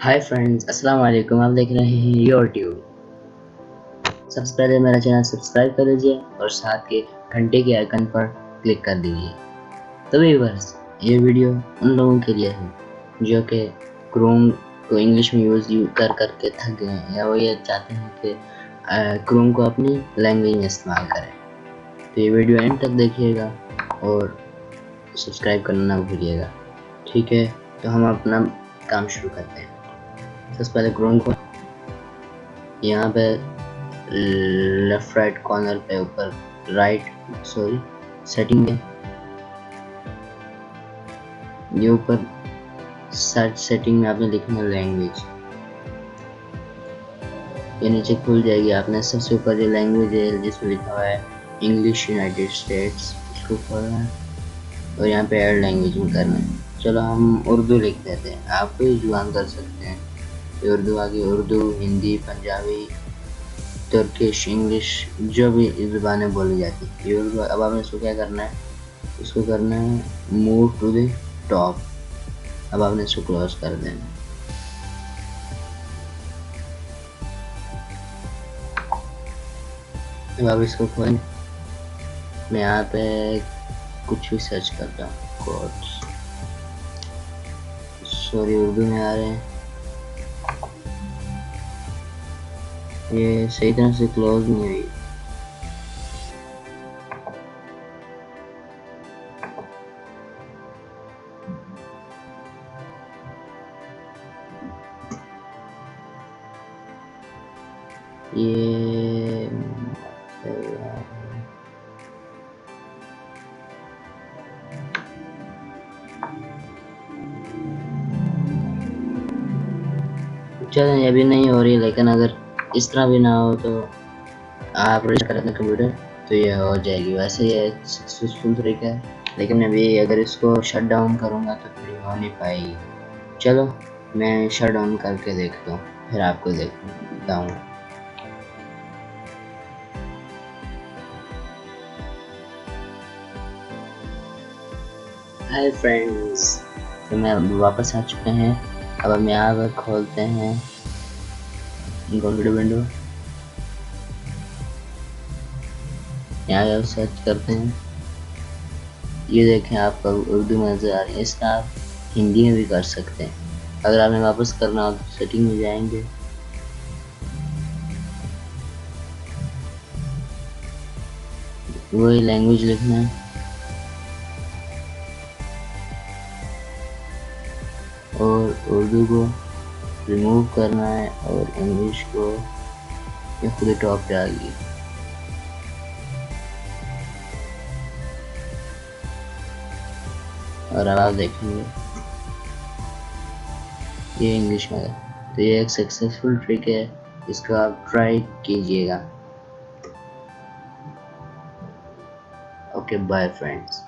Hi friends, अस्सलाम वालेकुम। आप देख रहे हैं योर ट्यूब। सबसे पहले मेरा चैनल सब्सक्राइब कर लीजिए और साथ के घंटे के आइकन पर क्लिक कर दीजिए। तो व्यूअर्स, ये वीडियो उन लोगों के लिए है जो कि क्रोम को इंग्लिश में यूज़ कर करके थक गए हैं, या वो ये चाहते हैं कि क्रोम को अपनी लैंग्वेज में इस्तेमाल करें। तो ये वीडियो एंड तक देखिएगा और सब्सक्राइब करना ना भूलिएगा। ठीक है, तो हम अपना काम शुरू करते हैं। सबसे पहले क्रोम को यहाँ पे लेफ्ट राइट कॉर्नर पे ऊपर सेटिंग में ये ऊपर सर्च सेटिंग में आपने लिखना है लैंग्वेज। ये नीचे खुल जाएगी। आपने सबसे ऊपर जो लैंग्वेज है जिसमें लिखा हुआ है इंग्लिश यूनाइटेड स्टेट्स, उसको खोलना है और यहाँ पे ऐड लैंग्वेज में करना है। चलो हम उर्दू लिख देते हैं, आप कोई जुबान कर सकते हैं। उर्दू आगे उर्दू, हिंदी, पंजाबी, तुर्किश, इंग्लिश, जो भी ज़ुबानें बोली जाती है ये उर्दू। अब आपने इसको क्या करना है, इसको करना है मूव टू द टॉप। अब आपने इसको क्लोज कर देना। अब आप इसको खोलें। मैं यहाँ पे कुछ भी सर्च करता हूँ, कोड्स, सॉरी उर्दू में आ रहे हैं। ये सही तरह से क्लोज नहीं हुई। ये चलें, अभी नहीं हो रही, लेकिन अगर इस तरह भी ना हो तो आप रजिस्टर करें कंप्यूटर तो ये हो जाएगी। वैसे ये सक्सेसफुल तरीका है, लेकिन अभी अगर इसको शट डाउन करूँगा तो फिर हो नहीं पाएगी। चलो मैं शट डाउन करके देखता हूँ, फिर आपको देखता हूँ। हाय फ्रेंड्स, तो मैं वापस आ चुके हैं। अब हम यहाँ पर खोलते हैं कंप्यूटर विंडो, यहाँ सर्च करते हैं। ये देखें आपका उर्दू में नज़र आ रही है। इसका आप हिंदी में भी कर सकते हैं। अगर आपने वापस करना हो तो सेटिंग में जाएंगे, वही लैंग्वेज लिखना है और उर्दू को रिमूव करना है और इंग्लिश को ये खुद टॉप पे आ गई। और अब आप देखेंगे ये इंग्लिश में है। तो ये एक सक्सेसफुल ट्रिक है, इसको आप ट्राई कीजिएगा। Okay, bye friends.